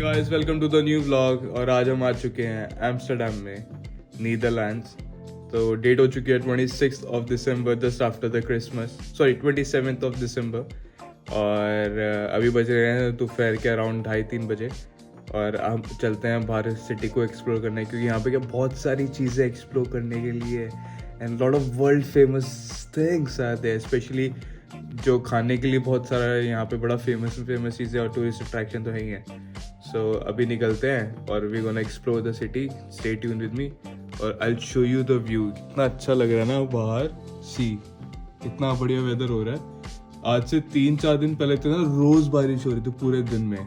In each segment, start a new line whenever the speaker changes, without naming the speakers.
Guys welcome to the new vlog. और आज हम आ चुके हैं एम्स्टर्डम में, नीदरलैंड्स। तो डेट हो चुकी है 26 of December, just after the Christmas, sorry 27 of December. और अभी बज रहे हैं दोपहर के अराउंड 2:30-3 बजे। और हम चलते हैं बाहर सिटी को एक्सप्लोर करने, क्योंकि यहाँ पे क्या बहुत सारी चीज़ें एक्सप्लोर करने के लिए and lot of world famous things are there, specially जो खाने के लिए बहुत सारा है यहाँ पे, बड़ा फेमस चीज़ें और टूरिस्ट अट्रैक्शन तो है ही है। सो अभी निकलते हैं और we gonna explore the city. Stay tune with me और I will show you the view. कितना अच्छा लग रहा है ना बाहर, सी इतना बढ़िया वेदर हो रहा है। आज से 3-4 दिन पहले तो ना रोज बारिश हो रही थी पूरे दिन में,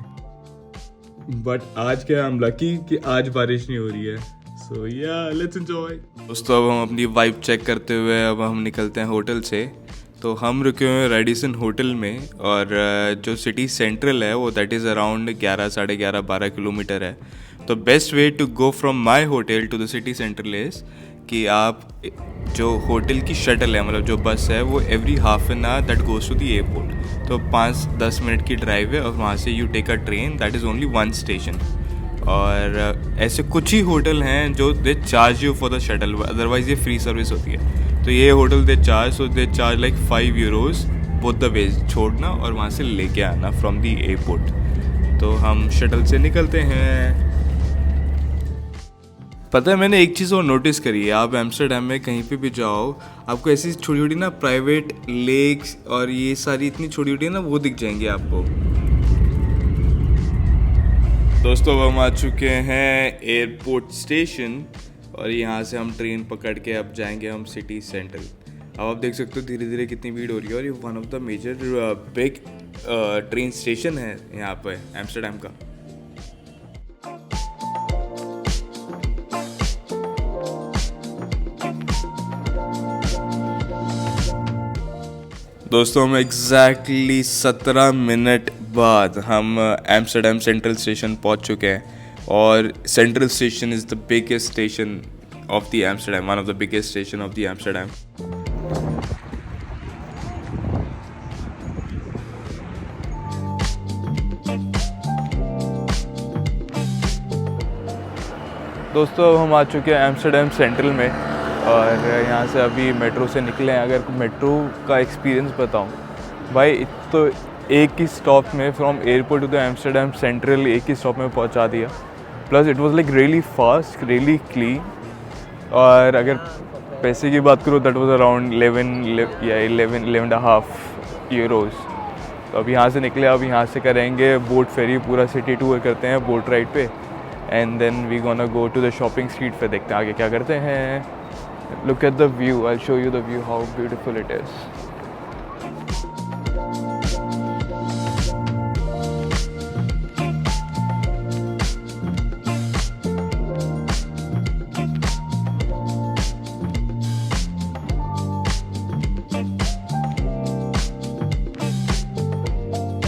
बट आज क्या आई एम लकी कि आज बारिश नहीं हो रही है। सो या लेट्स एंजॉय। दोस्तों अब हम अपनी वाइब चेक करते हुए अब हम निकलते हैं होटल से। तो हम रुके हुए हैं रेडिसन होटल में, और जो सिटी सेंट्रल है वो दैट इज़ अराउंड 11-11.5-12 किलोमीटर है। तो best way to go from my hotel to the city central is कि आप जो होटल की शटल है, मतलब जो बस है, वो every half an hour that goes to the airport. तो 5-10 मिनट की ड्राइव है और वहाँ से you take a train that is only 1 station. और ऐसे कुछ ही होटल हैं जो they charge you for the shuttle, otherwise ये फ्री सर्विस होती है। तो ये hotel they charge like 5 euros both the ways, छोड़ना और वहाँ से लेके आना फ्रॉम दी एयरपोर्ट। तो हम शटल से निकलते हैं। पता है मैंने एक चीज़ और नोटिस करी है, आप एम्स्टर्डम में कहीं पे भी जाओ आपको ऐसी छोटी छोटी ना प्राइवेट लेक्स और ये सारी इतनी छोटी छोटी ना वो दिख जाएंगी आपको। दोस्तों अब हम आ चुके हैं एयरपोर्ट स्टेशन और यहाँ से हम ट्रेन पकड़ के अब जाएंगे हम सिटी सेंट्रल। अब आप देख सकते हो धीरे धीरे कितनी भीड़ हो रही है, और ये one of the major big train station है यहाँ पे एम्स्टर्डम का। दोस्तों हम एग्जैक्टली 17 मिनट बाद हम एम्स्टर्डम सेंट्रल स्टेशन पहुँच चुके हैं। और central station is the biggest station of the Amsterdam, one of the biggest station of the Amsterdam. दोस्तों अब हम आ चुके हैं एम्स्टर्डम सेंट्रल में, और यहाँ से अभी मेट्रो से निकले हैं। अगर मेट्रो का एक्सपीरियंस बताऊँ भाई, तो एक ही स्टॉप में from airport to the Amsterdam central एक ही स्टॉप में पहुँचा दिया। Plus it was like really fast, really clean. और अगर पैसे की बात करूँ दैट वाज अराउंड 11.5 यूरोज़। तो अब यहाँ से निकले, अब यहाँ से करेंगे बोट फेरी, पूरा सिटी टूर करते हैं बोट राइड पे, and then we gonna go to the shopping street. पे देखते हैं आगे क्या करते हैं। Look at the view, I will show you the view how beautiful it is.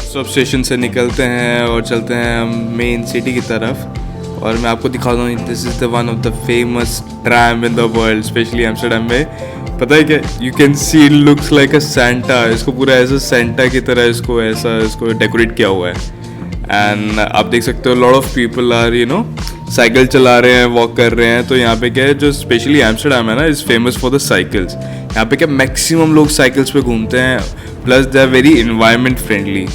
सब स्टेशन से निकलते हैं और चलते हैं हम मेन सिटी की तरफ। और मैं आपको दिखा दूँ, this is the one of the famous tram in the world, specially Amsterdam में। पता है क्या, you can see looks like a Santa. इसको पूरा ऐसा सेंटा की तरह इसको डेकोरेट किया हुआ है। एंड आप देख सकते हो lot of people are cycle चला रहे हैं, वॉक कर रहे हैं। तो यहाँ पे क्या है, जो स्पेशली एम्स्टर्डम है ना, is famous for the cycles. यहाँ पे क्या मैक्सिमम लोग साइकिल्स पे घूमते हैं, plus they are very environment friendly.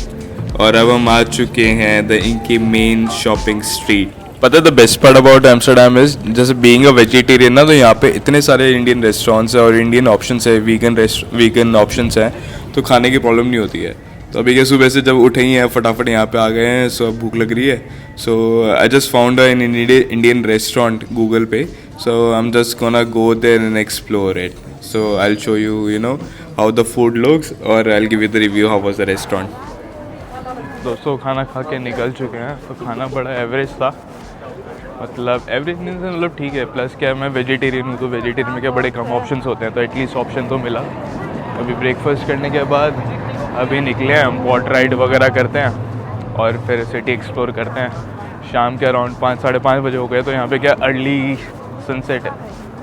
और अब हम आ चुके हैं द इनकी मेन शॉपिंग स्ट्रीट। पता है the best part about Amsterdam is, जैसे बीइंग अ वेजिटेरियन ना, तो यहाँ पे इतने सारे इंडियन रेस्टोरेंट्स हैं और इंडियन ऑप्शंस है, वीगन ऑप्शंस हैं, तो खाने की प्रॉब्लम नहीं होती है। तो अभी के सुबह से जब उठे ही हैं फटाफट यहाँ पे आ गए हैं, सो अब भूख लग रही है। So I just found an Indian restaurant Google पे, so I am just gonna go there and explore it. So I will show you how the food looks, और I will give you the review how was the restaurant. दोस्तों खाना खा के निकल चुके हैं। तो खाना बड़ा एवरेज था, मतलब एवरेज मीन्स मतलब ठीक है। प्लस क्या, मैं वेजिटेरियन हूँ, तो वेजिटेरियन में क्या बड़े कम ऑप्शंस होते हैं, तो एटलीस्ट ऑप्शन तो मिला। अभी ब्रेकफास्ट करने के बाद अभी निकले हैं हम, बोट राइड वगैरह करते हैं और फिर सिटी एक्सप्लोर करते हैं। शाम के अराउंड 5-5:30 बजे हो गए। तो यहाँ पे क्या अर्ली सनसेट है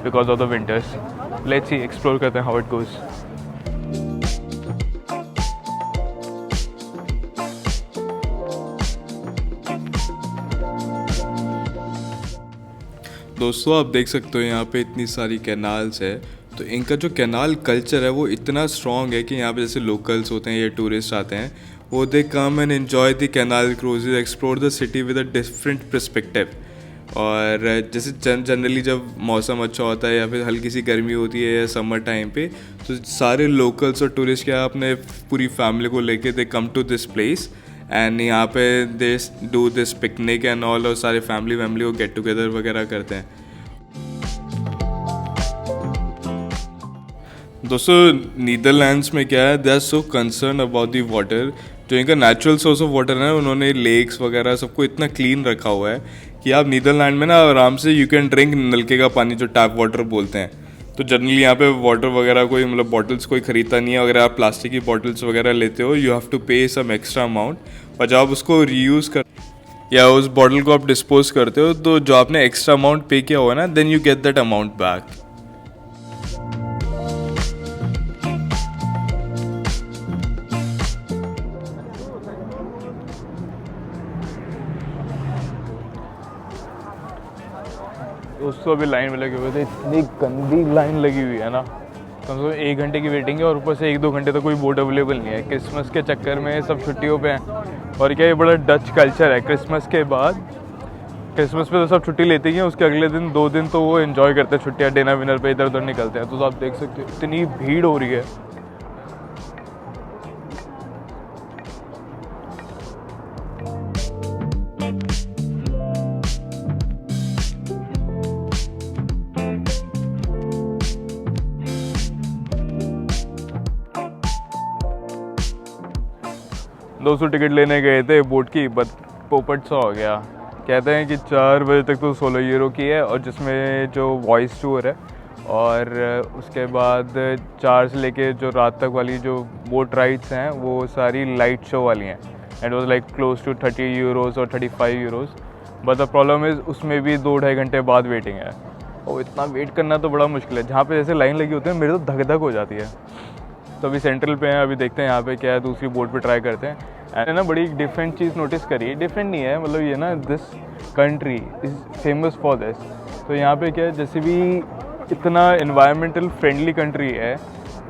because of the winters. Let's see, explore करते हैं हाउ इट गोज़। दोस्तों आप देख सकते हो यहाँ पे इतनी सारी कैनाल्स है, तो इनका जो कैनाल कल्चर है वो इतना स्ट्रॉन्ग है कि यहाँ पे जैसे लोकल्स होते हैं या टूरिस्ट आते हैं, वो they come and enjoy the canal cruises, explore the city with a different perspective. और जैसे जनरली जब मौसम अच्छा होता है या फिर हल्की सी गर्मी होती है या समर टाइम पे, तो सारे लोकल्स और टूरिस्ट क्या अपने पूरी फैमिली को लेके they come to this place and यहाँ पे they do this picnic and all, और सारे फैमिली को गेट टुगेदर वगैरह करते हैं। दोस्तों नीदरलैंड्स में क्या है, they are so concern about the water. जो इनका नेचुरल सोर्स ऑफ वाटर है, उन्होंने लेक्स वगैरह सबको इतना क्लीन रखा हुआ है कि आप नीदरलैंड में ना आराम से यू कैन ड्रिंक नलके का पानी, जो टैप वाटर बोलते हैं। तो जनरली यहाँ पे वाटर वगैरह कोई मतलब बॉटल्स कोई ख़रीदता नहीं है। अगर आप प्लास्टिक की बॉटल्स वगैरह लेते हो, यू हैव टू पे सम एक्स्ट्रा अमाउंट, पर जब आप उसको रीयूज़ कर या उस बॉटल को आप डिस्पोज करते हो, तो जो आपने एक्स्ट्रा अमाउंट पे किया हुआ है ना, then you get that amount back. दोस्तों अभी लाइन में लगे हुए थे, इतनी गंदी लाइन लगी हुई है ना, कम से कम 1 घंटे की वेटिंग है और ऊपर से 1-2 घंटे तक कोई बोट अवेलेबल नहीं है। क्रिसमस के चक्कर में सब छुट्टियों पे हैं, और क्या ये बड़ा डच कल्चर है। क्रिसमस के बाद, क्रिसमस पे तो सब छुट्टी लेते ही हैं, उसके अगले दिन 2 दिन तो वो एंजॉय करते हैं, छुट्टियाँ डिनर विनर पे इधर उधर निकलते हैं। तो आप देख सकते हो इतनी भीड़ हो रही है। दोस्तों टिकट लेने गए थे बोट की, बट पोपट सा हो गया। कहते हैं कि 4 बजे तक तो 16 यूरो की है, और जिसमें जो वॉइस टूर है, और उसके बाद 4 से लेके जो रात तक वाली जो बोट राइड्स हैं वो सारी लाइट शो वाली हैं। And was like close to 30 euros और 35 euros. But the problem is उसमें भी 2-2.5 घंटे बाद वेटिंग है, और इतना वेट करना तो बड़ा मुश्किल है। जहाँ पे जैसे लाइन लगी होती है, मेरे तो धक धक हो जाती है। तो अभी सेंट्रल पे हैं, अभी देखते हैं यहाँ पे क्या है, दूसरी बोट पे ट्राई करते हैं। एंड ना बड़ी डिफरेंट चीज़ नोटिस करी, डिफरेंट नहीं है मतलब ये ना, this country is famous for this. तो यहाँ पे क्या है, जैसे भी इतना इन्वायरमेंटल फ्रेंडली कंट्री है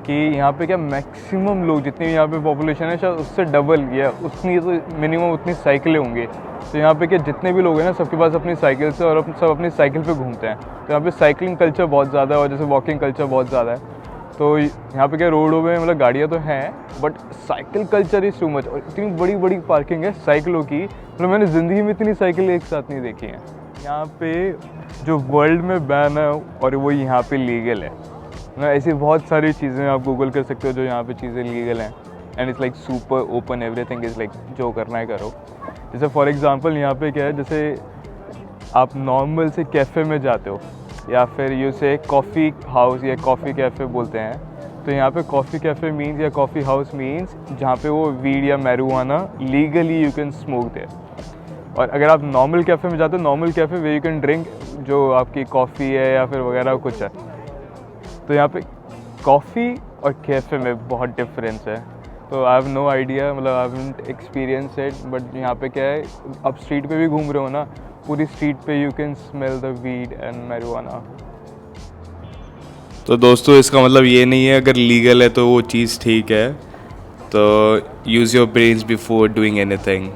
कि यहाँ पे क्या मैक्सिमम लोग, जितनी भी यहाँ पे पॉपुलेशन है शायद उससे डबल या उतनी, तो मिनिमम उतनी साइकिलें होंगी। तो यहाँ पे क्या जितने भी लोग हैं ना, सबके पास अपनी साइकिल से, और सब अपनी साइकिल पे घूमते हैं। तो यहाँ पे साइकिलिंग कल्चर बहुत ज़्यादा है, और जैसे वॉकिंग कल्चर बहुत ज़्यादा है। तो यहाँ पे क्या रोडों में मतलब गाड़ियाँ तो हैं, but cycle culture is too much. और इतनी बड़ी बड़ी पार्किंग है साइकिलों की, मतलब मैंने ज़िंदगी में इतनी साइकिल एक साथ नहीं देखी हैं। यहाँ पे जो वर्ल्ड में बैन है और वो यहाँ पे लीगल है। ऐसी बहुत सारी चीज़ें आप गूगल कर सकते हो जो यहाँ पे चीज़ें लीगल हैं, and it's like super open, everything is like जो करना है करो। जैसे फॉर एग्जांपल यहाँ पे क्या है, जैसे आप नॉर्मल से कैफ़े में जाते हो, या फिर यू से कॉफ़ी हाउस या कॉफ़ी कैफ़े बोलते हैं, तो यहाँ पे कॉफ़ी कैफ़े मीन्स या कॉफ़ी हाउस मीन्स जहाँ पे वो वीड या marijuana legally you can smoke there. और अगर आप नॉर्मल कैफ़े में जाते हो, normal cafe where you can drink जो आपकी कॉफ़ी है या फिर वगैरह कुछ है। तो यहाँ पे कॉफ़ी और कैफ़े में बहुत डिफरेंस है। तो आई हैव नो आइडिया, मतलब I haven't experience it, but यहाँ पे क्या है, आप स्ट्रीट पे भी घूम रहे हो ना, पूरी स्ट्रीट पे you can smell the weed and marijuana. तो दोस्तों इसका मतलब ये नहीं है अगर लीगल है तो वो चीज़ ठीक है, तो use your brains before doing anything.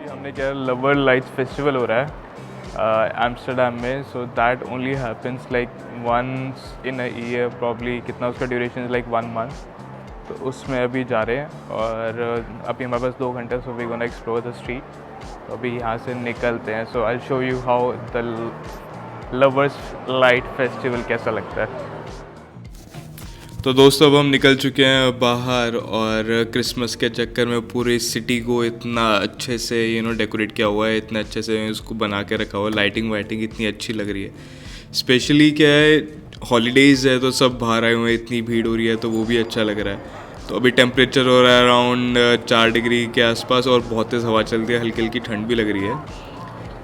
हमने क्या, लवर लाइट्स फेस्टिवल हो रहा है एम्स्टर्डम में। So that only happens like once in a year probably. कितना उसका ड्यूरेशन इज़ लाइक 1 मंथ। तो उसमें अभी जा रहे हैं, और अभी हमारे पास 2 घंटे, so we gonna explore the street. तो अभी यहाँ से निकलते हैं। So I show you how the lovers light festival कैसा लगता है। तो दोस्तों अब हम निकल चुके हैं बाहर, और क्रिसमस के चक्कर में पूरी सिटी को इतना अच्छे से डेकोरेट किया हुआ है, इतने अच्छे से उसको बना के रखा हुआ है। लाइटिंग वाइटिंग इतनी अच्छी लग रही है। स्पेशली क्या है, हॉलीडेज़ है तो सब बाहर आए हुए हैं, इतनी भीड़ हो रही है तो वो भी अच्छा लग रहा है। तो अभी टेम्परेचर हो रहा है अराउंड 4 डिग्री के आसपास, और बहुत तेज़ हवा चल रही है, हल्की हल्की ठंड भी लग रही है।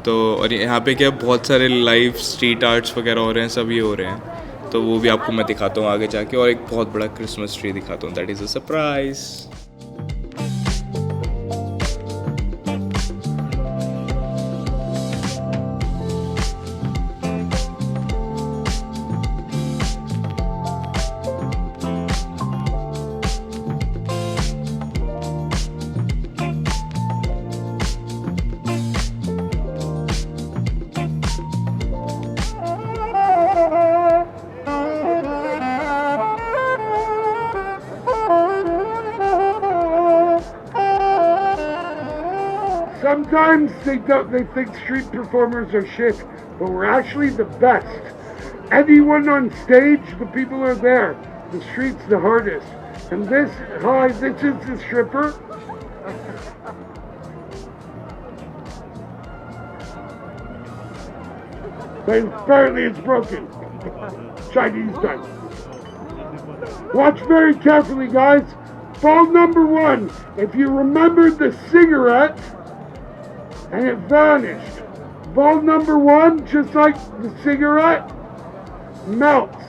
तो और यहाँ पे क्या बहुत सारे लाइव स्ट्रीट आर्ट्स वगैरह हो रहे हैं, सब ये हो रहे हैं। तो वो भी आपको मैं दिखाता हूँ आगे जाके, और एक बहुत बड़ा क्रिसमस ट्री दिखाता हूँ, that is a surprise.
Sometimes they think street performers are shit, but we're actually the best. Anyone on stage, the people are there. The street's the hardest. And this is the stripper. But apparently it's broken. Chinese time. Watch very carefully, guys. Ball number 1. If you remembered the cigarette, and it vanished. Ball number 1, just like the cigarette, melts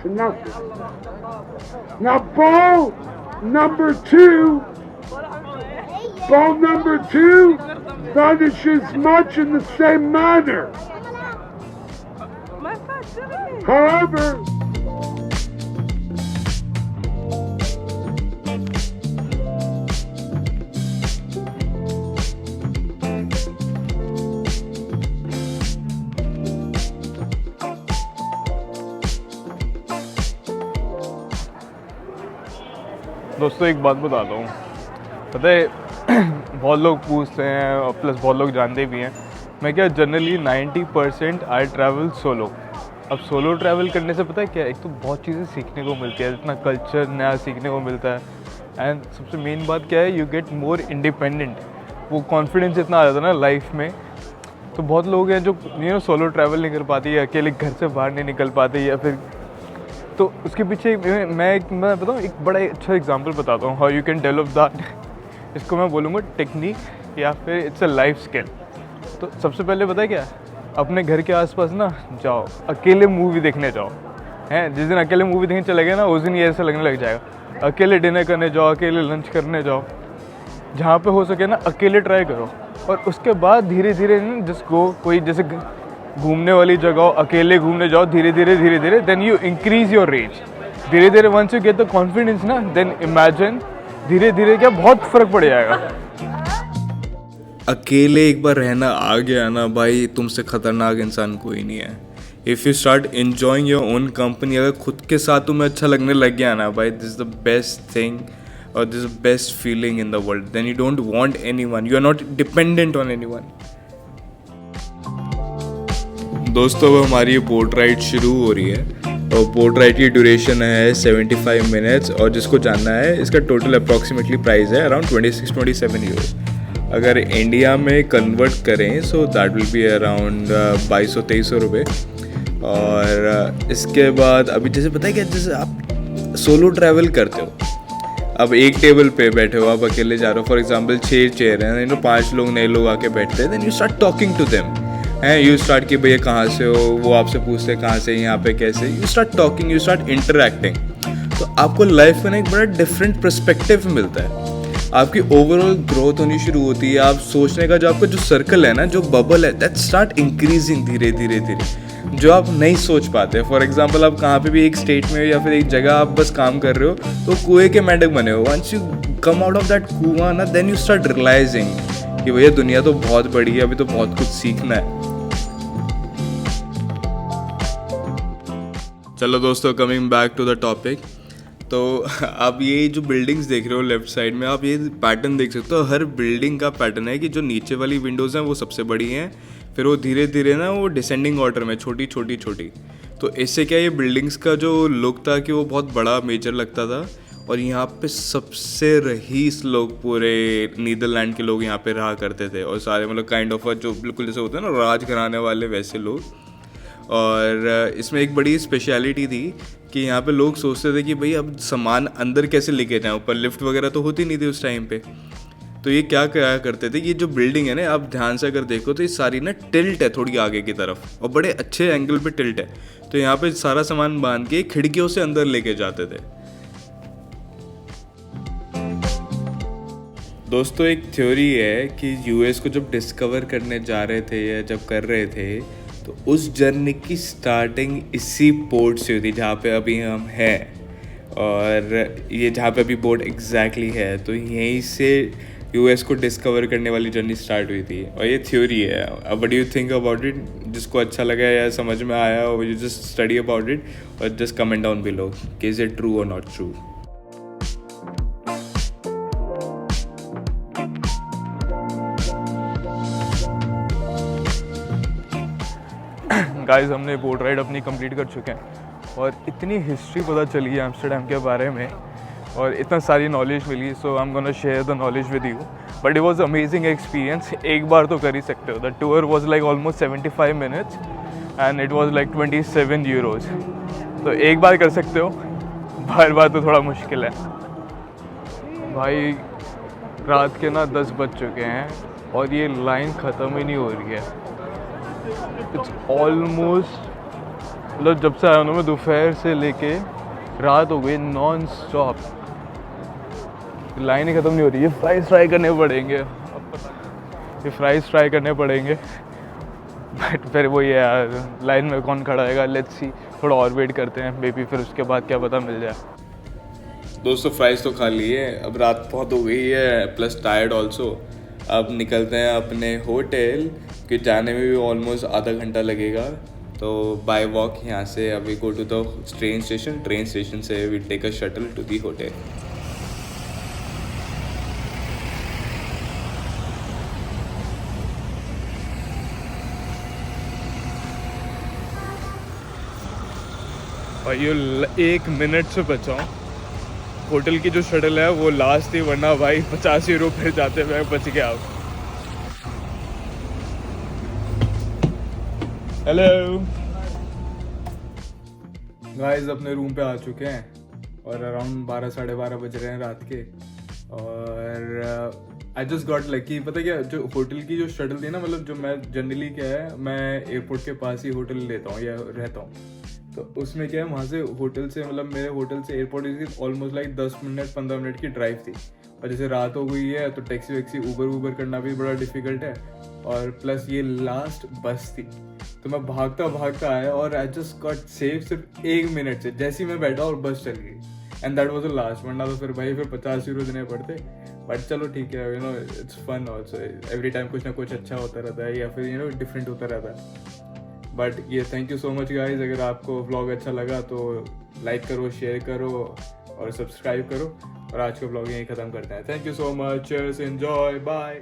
to nothing. Now ball number 2 vanishes much in the same manner. However,
दोस्तों एक बात बताता हूँ, पता है बहुत लोग पूछते हैं और प्लस बहुत लोग जानते भी हैं, मैं क्या जनरली 90% आई ट्रैवल सोलो। अब सोलो ट्रैवल करने से पता है क्या, एक तो बहुत चीज़ें सीखने को मिलती है, इतना कल्चर नया सीखने को मिलता है, एंड सबसे मेन बात क्या है, यू गेट मोर इंडिपेंडेंट। वो कॉन्फिडेंस इतना आ जाता है ना लाइफ में। तो बहुत लोग हैं जो सोलो ट्रैवल नहीं कर पाते, या अकेले घर से बाहर नहीं निकल पाते, या फिर तो उसके पीछे मैं बताऊँ एक बड़ा अच्छा एग्जांपल बताता हूँ, how you can develop that. इसको मैं बोलूँगा टेक्निक या फिर इट्स अ लाइफ स्किल। तो सबसे पहले पता है क्या, अपने घर के आसपास ना जाओ, अकेले मूवी देखने जाओ। हैं, जिस दिन अकेले मूवी देखने चले गए ना, उस दिन ये ऐसा लगने लग जाएगा। अकेले डिनर करने जाओ, अकेले लंच करने जाओ, जहाँ पे हो सके ना अकेले ट्राई करो। और उसके बाद धीरे धीरे जस्ट गो, कोई जैसे घूमने वाली जगह हो, अकेले घूमने जाओ, धीरे धीरे then you increase your range. धीरे धीरे once you get the confidence ना, देन इमेजिन धीरे धीरे क्या बहुत फर्क पड़ जाएगा। अकेले एक बार रहना आ गया ना भाई, तुमसे खतरनाक इंसान कोई नहीं है। If you start enjoying your own company, अगर खुद के साथ तुम्हें अच्छा लगने लग गया ना भाई, this is the best thing और this is the best feeling in the world. Then you don't want anyone, you are not dependent on anyone. दोस्तों अब हमारी ये बोट राइड शुरू हो रही है, और बोट राइड की ड्यूरेशन है 75 मिनट्स, और जिसको जानना है इसका टोटल अप्रॉक्सीमेटली प्राइस है अराउंड 26-27 यूरोस। अगर इंडिया में कन्वर्ट करें so that will be around 2200-2300 रुपये। और इसके बाद अभी जैसे पता है क्या, जैसे आप सोलो ट्रैवल करते हो, अब एक टेबल पे बैठे हो, आप अकेले जा रहे हो, फॉर एग्जांपल 6 चेयर हैं, 5 लोग नए लोग आके बैठते हैं, then you start talking to them. हैं, यू स्टार्ट कि भैया कहाँ से हो, वो आपसे पूछते हैं कहाँ से, यहाँ पे कैसे, you start talking, you start interacting. तो आपको लाइफ में एक बड़ा डिफरेंट पर्सपेक्टिव मिलता है, आपकी ओवरऑल ग्रोथ होनी शुरू होती है। आप सोचने का जो आपका जो सर्कल है ना, जो बबल है, दैट स्टार्ट इंक्रीजिंग धीरे धीरे, जो आप नहीं सोच पाते। फॉर एग्जाम्पल आप कहाँ पे भी एक स्टेट में या फिर एक जगह आप बस काम कर रहे हो, तो कुएं के मेंढक बने हो। Once you come out of that कुआं ना, देन यू स्टार्ट रियलाइजिंग कि भैया दुनिया तो बहुत बड़ी है, अभी तो बहुत कुछ सीखना है। चलो दोस्तों, coming back to the topic. तो आप ये जो बिल्डिंग्स देख रहे हो लेफ्ट साइड में, आप ये पैटर्न देख सकते हो। हर बिल्डिंग का पैटर्न है कि जो नीचे वाली विंडोज़ हैं वो सबसे बड़ी हैं, फिर वो धीरे धीरे ना वो डिसेंडिंग ऑर्डर में छोटी छोटी छोटी। तो इससे क्या, ये बिल्डिंग्स का जो लुक था कि वो बहुत बड़ा मेजर लगता था। और यहाँ पे सबसे रईस लोग, पूरे नीदरलैंड के लोग यहाँ पे रहा करते थे, और सारे मतलब काइंड ऑफ जो बिल्कुल जैसे होते हैं ना राज घराने वाले, वैसे लोग। और इसमें एक बड़ी स्पेशलिटी थी कि यहाँ पे लोग सोचते थे कि भाई अब सामान अंदर कैसे लेके जाएं, ऊपर लिफ्ट वगैरह तो होती नहीं थी उस टाइम पे। तो ये क्या क्या करते थे, ये जो बिल्डिंग है ना, आप ध्यान से अगर देखो तो ये सारी ना टिल्ट है थोड़ी आगे की तरफ, और बड़े अच्छे एंगल पे टिल्ट है। तो यहाँ पे सारा सामान बांध के खिड़कियों से अंदर लेके जाते थे। दोस्तों एक थ्योरी है कि यूएस को जब डिस्कवर करने जा रहे थे या जब कर रहे थे, तो उस जर्नी की स्टार्टिंग इसी पोर्ट से हुई थी जहाँ पे अभी हम हैं, और ये जहाँ पे अभी बोट एग्जैक्टली है, तो यहीं से यूएस को डिस्कवर करने वाली जर्नी स्टार्ट हुई थी। और ये थ्योरी है। अब what do you think about it? जिसको अच्छा लगा या समझ में आया, और you just study about it, और जस्ट कमेंट डाउन बिलो कि इज इट ट्रू और नॉट ट्रू। गाइस हमने बोट राइड अपनी कंप्लीट कर चुके हैं, और इतनी हिस्ट्री पता चली है एम्स्टर्डम के बारे में, और इतना सारी नॉलेज मिली। So I am gonna share the knowledge with you, but it was amazing experience. एक बार तो कर ही सकते हो। The tour was like almost 75 minutes and it was like 27 euros. तो एक बार कर सकते हो, बार बार तो थोड़ा मुश्किल है। भाई रात के ना 10 बज चुके हैं और ये लाइन ख़त्म ही नहीं हो रही है। इट्स ऑलमोस्ट, मतलब जब से आया हूँ मैं दोपहर से लेके रात हो गई नॉन स्टॉप, लाइन ही ख़त्म नहीं हो रही है। फ्राइज़ ट्राई करने पड़ेंगे, अब पता ये फ्राइज़ ट्राई करने पड़ेंगे, बट फिर वो ये यार लाइन में कौन खड़ा रहेगा। लेट्स सी, थोड़ा और वेट करते हैं, मे बी फिर उसके बाद क्या पता मिल जाए। दोस्तों फ्राइज़ तो खा लिए, अब रात बहुत हो गई है, प्लस टायर्ड ऑल्सो। अब निकलते हैं अपने होटल, कि जाने में भी ऑलमोस्ट आधा घंटा लगेगा। तो बाय वॉक यहाँ से अभी go to the train station से we take a shuttle to the hotel. और ये 1 मिनट से बचाऊँ, होटल की जो शटल है वो लास्ट थी, वरना भाई 50 यूरो फिर जाते हुए बच गया। अब हेलो गाइस, अपने रूम पे आ चुके हैं और अराउंड 12 साढ़े 12 बज रहे हैं रात के। और आई जस्ट गॉट लकी। पता क्या, जो होटल की जो शटल थी ना, मतलब जो मैं जनरली क्या है, मैं एयरपोर्ट के पास ही होटल लेता हूँ या रहता हूँ, तो उसमें क्या है, वहाँ से होटल से, मतलब मेरे होटल से airport almost like 10 minute 15 minute की ड्राइव थी। और जैसे रात हो गई है तो टैक्सी वैक्सी ऊबर करना भी बड़ा डिफिकल्ट है, और प्लस ये लास्ट बस थी, तो मैं भागता आया और आई जस्ट गॉट सेव सिर्फ 1 मिनट से। जैसे ही मैं बैठा और बस चल गई, and that was the last. वरना तो फिर भाई 50 यूरो देने पड़ते। बट चलो ठीक है, you know it's fun also. Every time कुछ ना कुछ अच्छा होता रहता है, या फिर यू नो डिफरेंट होता रहता है। बट ये thank you so much guys. अगर आपको व्लॉग अच्छा लगा तो लाइक करो, शेयर करो और सब्सक्राइब करो। और आज का व्लॉग यहीं ख़त्म करते हैं। Thank you so much, enjoy, bye.